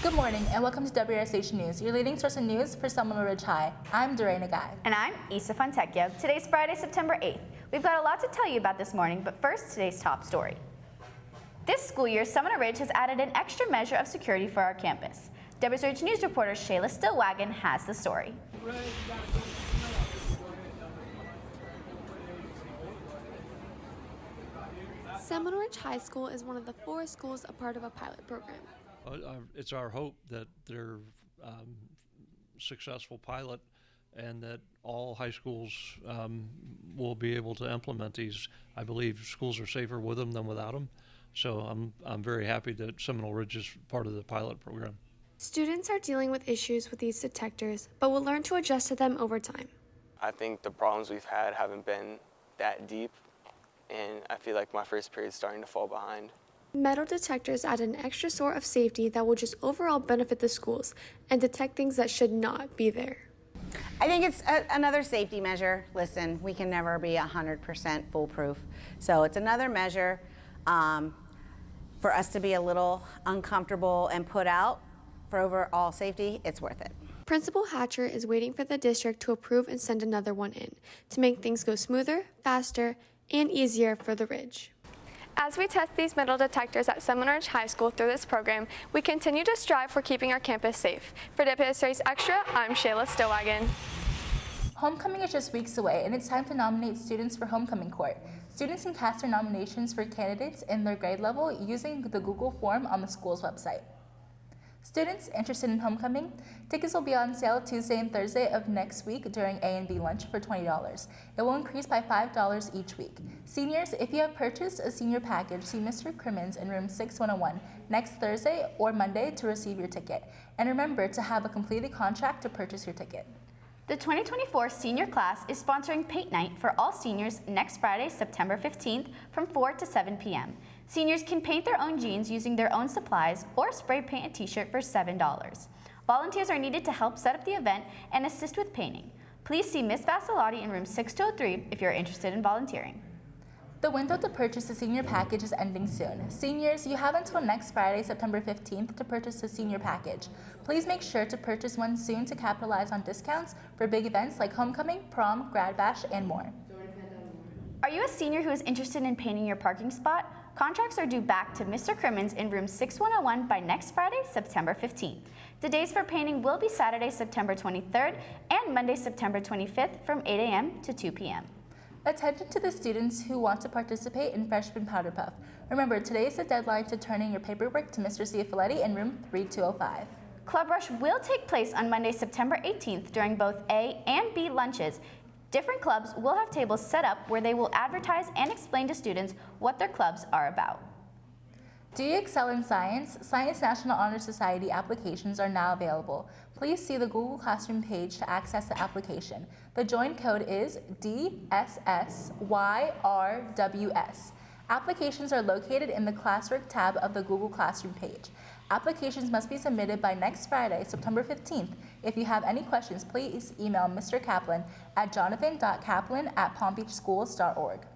Good morning and welcome to WSRH News, your leading source of news for Seminole Ridge High. I'm Doreen Nagai. And I'm Isa Fontecchio. Today's Friday, September 8th. We've got a lot to tell you about this morning, but first, today's top story. This school year, Seminole Ridge has added an extra measure of security for our campus. WSRH News reporter Shayla Stillwagon has the story. Seminole Ridge High School is one of the 4 schools a part of a pilot program. It's our hope that they're successful pilot and that all high schools will be able to implement these. I believe schools are safer with them than without them. So I'm very happy that Seminole Ridge is part of the pilot program. Students are dealing with issues with these detectors, but will learn to adjust to them over time. I think the problems we've had haven't been that deep, and I feel like my first period is starting to fall behind. Metal detectors add an extra sort of safety that will just overall benefit the schools and detect things that should not be there. I think it's another safety measure. Listen, we can never be 100% foolproof. So it's another measure for us to be a little uncomfortable and put out for overall safety. It's worth it. Principal Hatcher is waiting for the district to approve and send another one in to make things go smoother, faster, and easier for the Ridge. As we test these metal detectors at Seminole Ridge High School through this program, we continue to strive for keeping our campus safe. For WSRH Extra, I'm Shayla Stillwagon. Homecoming is just weeks away, and it's time to nominate students for Homecoming Court. Students can cast their nominations for candidates in their grade level using the Google form on the school's website. Students interested in homecoming, tickets will be on sale Tuesday and Thursday of next week during A and B lunch for $20. It will increase by $5 each week. Seniors, if you have purchased a senior package, see Mr. Crimmins in room 6101 next Thursday or Monday to receive your ticket. And remember to have a completed contract to purchase your ticket. The 2024 senior class is sponsoring Paint Night for all seniors next Friday, September 15th from 4 to 7 p.m. Seniors can paint their own jeans using their own supplies or spray paint a t-shirt for $7. Volunteers are needed to help set up the event and assist with painting. Please see Ms. Vassilotti in room 6203 if you're interested in volunteering. The window to purchase a senior package is ending soon. Seniors, you have until next Friday, September 15th to purchase a senior package. Please make sure to purchase one soon to capitalize on discounts for big events like homecoming, prom, grad bash, and more. Are you a senior who is interested in painting your parking spot? Contracts are due back to Mr. Crimmins in room 6101 by next Friday, September 15th. The days for painting will be Saturday, September 23rd and Monday, September 25th from 8 a.m. to 2 p.m. Attention to the students who want to participate in Freshman Powder Puff. Remember, today is the deadline to turn in your paperwork to Mr. Ciafaletti in room 3205. Club Rush will take place on Monday, September 18th during both A and B lunches. Different clubs will have tables set up where they will advertise and explain to students what their clubs are about. Do you excel in science? Science National Honor Society applications are now available. Please see the Google Classroom page to access the application. The join code is DSSYRWS. Applications are located in the Classwork tab of the Google Classroom page. Applications must be submitted by next Friday, September 15th. If you have any questions, please email Mr. Kaplan at jonathan.kaplan@palmbeachschools.org.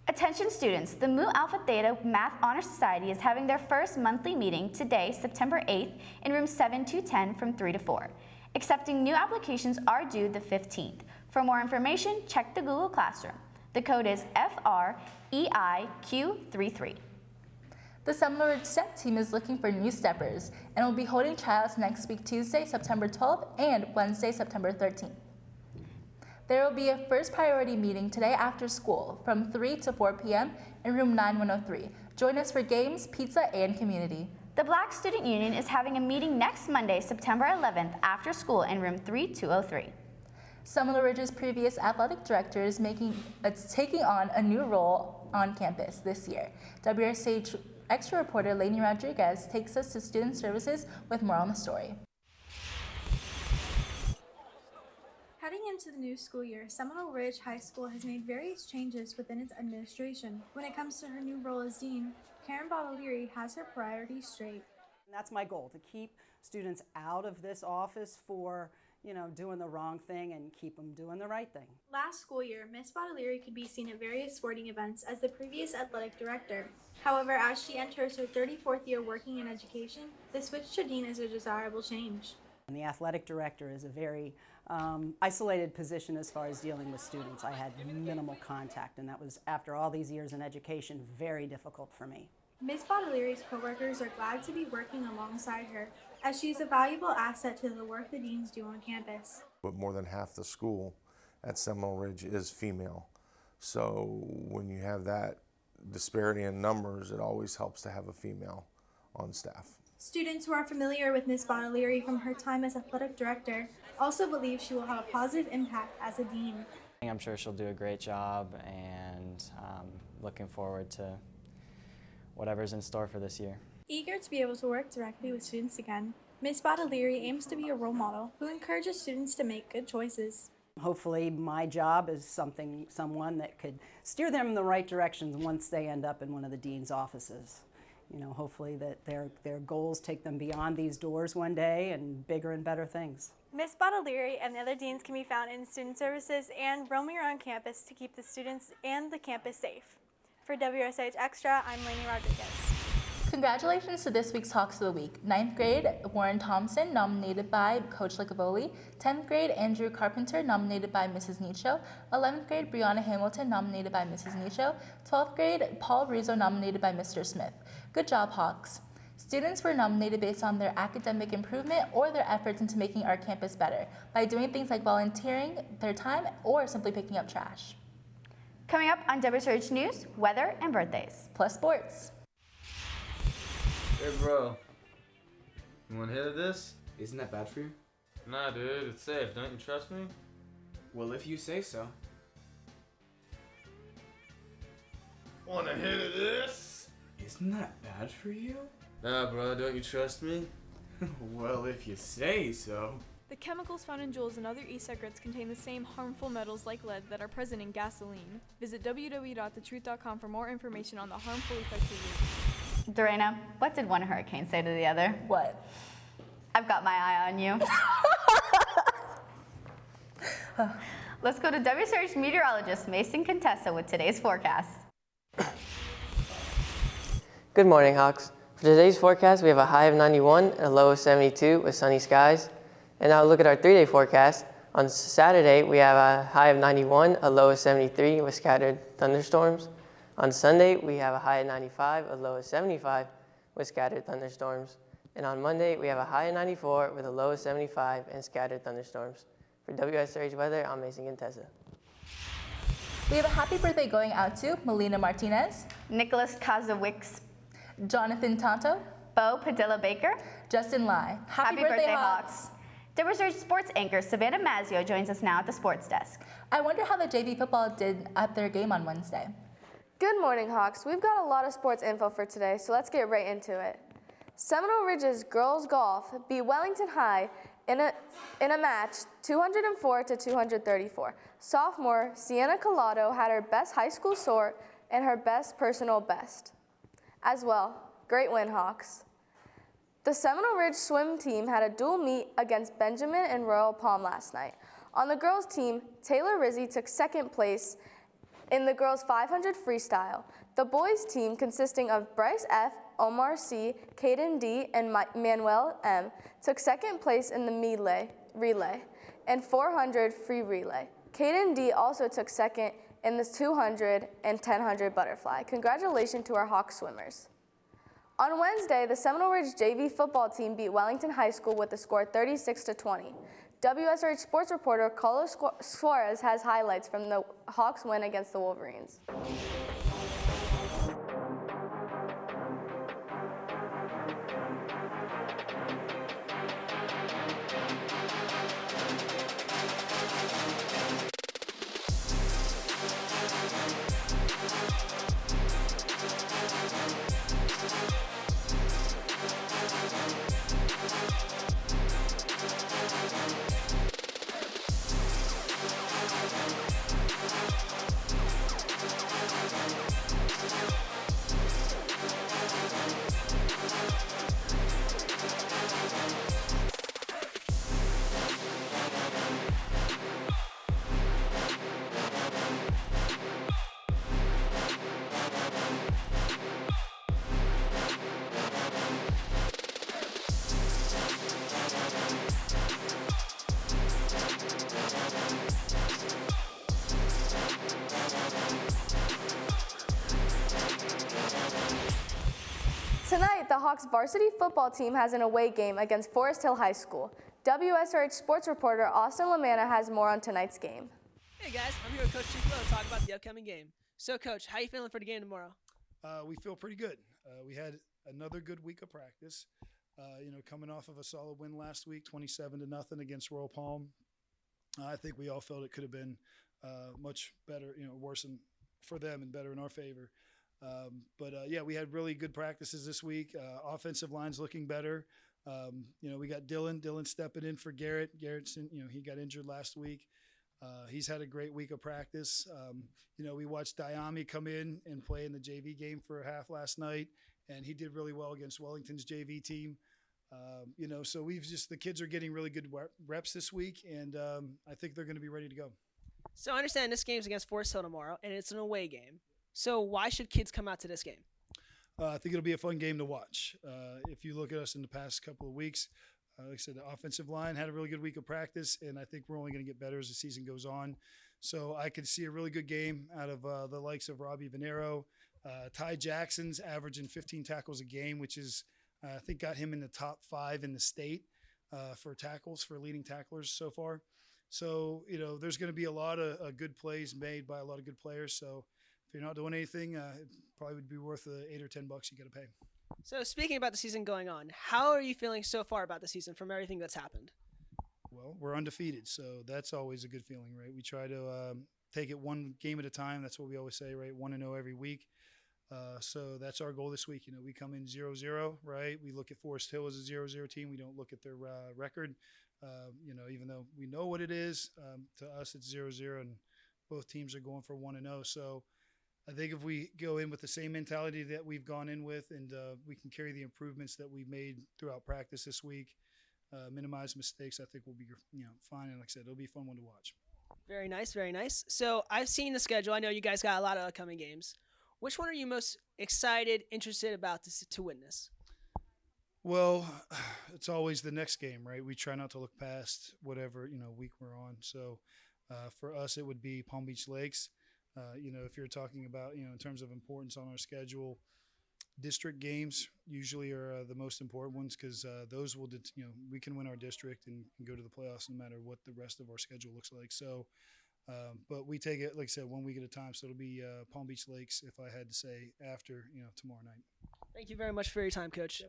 Attention students, the Mu Alpha Theta Math Honor Society is having their first monthly meeting today, September 8th, in room 7210 from 3 to 4. Accepting new applications are due the 15th. For more information, check the Google Classroom. The code is FREIQ33. The Seminole Ridge Step Team is looking for new steppers and will be holding tryouts next week, Tuesday, September 12th and Wednesday, September 13th. There will be a first priority meeting today after school from 3 to 4 p.m. in room 9103. Join us for games, pizza, and community. The Black Student Union is having a meeting next Monday, September 11th after school in room 3203. Seminole Ridge's previous athletic director is taking on a new role on campus this year. WSRH Extra reporter Lainey Rodriguez takes us to Student Services with more on the story. Heading into the new school year, Seminole Ridge High School has made various changes within its administration. When it comes to her new role as dean, Karen Baudeleary has her priorities straight. That's my goal, to keep students out of this office for doing the wrong thing and keep them doing the right thing. Last school year, Miss Bottolieri could be seen at various sporting events as the previous athletic director. However, as she enters her 34th year working in education, the switch to dean is a desirable change. And the athletic director is a very isolated position as far as dealing with students. I had minimal contact, and that was, after all these years in education, very difficult for me. Ms. Bottolieri's coworkers are glad to be working alongside her, as she is a valuable asset to the work the deans do on campus. But more than half the school at Seminole Ridge is female. So when you have that disparity in numbers, it always helps to have a female on staff. Students who are familiar with Ms. Bottolieri from her time as athletic director also believe she will have a positive impact as a dean. I'm sure she'll do a great job, and looking forward to whatever's in store for this year. Eager to be able to work directly with students again, Ms. Bottolieri aims to be a role model who encourages students to make good choices. Hopefully my job is someone that could steer them in the right directions once they end up in one of the dean's offices. Hopefully that their goals take them beyond these doors one day and bigger and better things. Ms. Bottolieri and the other deans can be found in student services and roaming around campus to keep the students and the campus safe. For WSRH Extra, I'm Lainey Rodriguez. Congratulations to this week's Hawks of the Week. 9th grade, Warren Thompson, nominated by Coach Licavoli. 10th grade, Andrew Carpenter, nominated by Mrs. Nietzsche. 11th grade, Brianna Hamilton, nominated by Mrs. Nietzsche. 12th grade, Paul Rizzo, nominated by Mr. Smith. Good job, Hawks. Students were nominated based on their academic improvement or their efforts into making our campus better by doing things like volunteering their time or simply picking up trash. Coming up on WSRH News, weather and birthdays. Plus sports. Hey bro, you want to hit of this? Isn't that bad for you? Nah dude, it's safe, don't you trust me? Well, if you say so. Want to hit of this? Isn't that bad for you? Nah bro, don't you trust me? Well, if you say so. The chemicals found in Juuls and other e-cigarettes contain the same harmful metals like lead that are present in gasoline. Visit www.thetruth.com for more information on the harmful effects of weed. Dorena, what did one hurricane say to the other? What? I've got my eye on you. Let's go to WSRH meteorologist Mason Contessa with today's forecast. Good morning, Hawks. For today's forecast, we have a high of 91 and a low of 72 with sunny skies. And now look at our 3-day forecast. On Saturday, we have a high of 91, a low of 73 with scattered thunderstorms. On Sunday, we have a high of 95, a low of 75 with scattered thunderstorms. And on Monday, we have a high of 94 with a low of 75 and scattered thunderstorms. For WSRH Weather, I'm Mason Contessa. We have a happy birthday going out to Melina Martinez, Nicholas Kazawicz, Jonathan Tonto, Bo Padilla Baker, Justin Lai. Happy birthday, Hawks. WSRH sports anchor Savannah Mazzio joins us now at the sports desk. I wonder how the JV football did at their game on Wednesday. Good morning, Hawks. We've got a lot of sports info for today, so let's get right into it. Seminole Ridge's girls golf beat Wellington High in a match 204 to 234. Sophomore Sienna Collado had her best high school score and her best personal best. As well, great win, Hawks. The Seminole Ridge swim team had a dual meet against Benjamin and Royal Palm last night. On the girls team, Taylor Rizzi took second place in the girls 500 freestyle. The boys team, consisting of Bryce F., Omar C., Caden D., and Manuel M., took second place in the relay and 400 free relay. Caden D. also took second in the 200 and 1000 butterfly. Congratulations to our Hawk swimmers. On Wednesday, the Seminole Ridge JV football team beat Wellington High School with a score 36-20. WSRH sports reporter Carlos Suarez has highlights from the Hawks' win against the Wolverines. Tonight, the Hawks varsity football team has an away game against Forest Hill High School. WSRH sports reporter Austin Lamanna has more on tonight's game. Hey guys, I'm here with Coach Chico to talk about the upcoming game. So Coach, how you feeling for the game tomorrow? We feel pretty good. We had another good week of practice. Coming off of a solid win last week, 27-0 against Royal Palm. I think we all felt it could have been much better, worse for them and better in our favor. But we had really good practices this week. Offensive line's looking better. We got Dylan stepping in for Garrett. Garrettson, he got injured last week. He's had a great week of practice. We watched Diami come in and play in the JV game for a half last night, and he did really well against Wellington's JV team. So the kids are getting really good reps this week, and I think they're going to be ready to go. So I understand this game's against Forest Hill tomorrow, and it's an away game. So why should kids come out to this game? I think it'll be a fun game to watch. If you look at us in the past couple of weeks, like I said, the offensive line had a really good week of practice, and I think we're only going to get better as the season goes on. So I could see a really good game out of the likes of Robbie Venero. Ty Jackson's averaging 15 tackles a game, which is, I think, got him in the top 5 in the state for tackles, for leading tacklers so far. So, there's going to be a lot of good plays made by a lot of good players. So if you're not doing anything, it probably would be worth the $8 or $10 you got to pay. So speaking about the season going on, how are you feeling so far about the season from everything that's happened? Well, we're undefeated, so that's always a good feeling, right? We try to take it one game at a time. That's what we always say, right? 1-0 every week. So that's our goal this week. We come in 0-0, right? We look at Forest Hill as a 0-0 team. We don't look at their record, even though we know what it is. To us, it's 0-0, and both teams are going for 1-0. So I think if we go in with the same mentality that we've gone in with, and we can carry the improvements that we've made throughout practice this week, minimize mistakes, I think we'll be fine. And like I said, it'll be a fun one to watch. Very nice, very nice. So I've seen the schedule. I know you guys got a lot of upcoming games. Which one are you most excited, interested about to win this? Well, it's always the next game, right? We try not to look past whatever week we're on. So for us, it would be Palm Beach Lakes. If you're talking about, in terms of importance on our schedule, district games usually are the most important ones because those will, we can win our district and go to the playoffs no matter what the rest of our schedule looks like. So, but we take it, like I said, 1 week at a time. So it'll be Palm Beach Lakes, if I had to say, after, tomorrow night. Thank you very much for your time, Coach.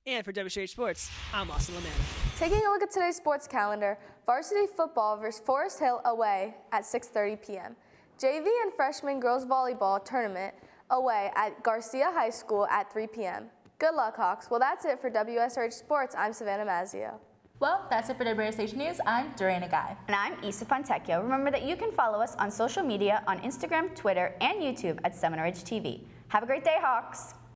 And for WSRH Sports, I'm Austin Lamanna. Taking a look at today's sports calendar, varsity football versus Forest Hill away at 6:30 p.m. JV and freshman girls volleyball tournament away at Garcia High School at 3 p.m. Good luck, Hawks. Well, that's it for WSRH Sports. I'm Savannah Mazzio. Well, that's it for WSRH News. I'm Dorena Guy. And I'm Isa Fontecchio. Remember that you can follow us on social media on Instagram, Twitter, and YouTube at Seminole Ridge TV. Have a great day, Hawks.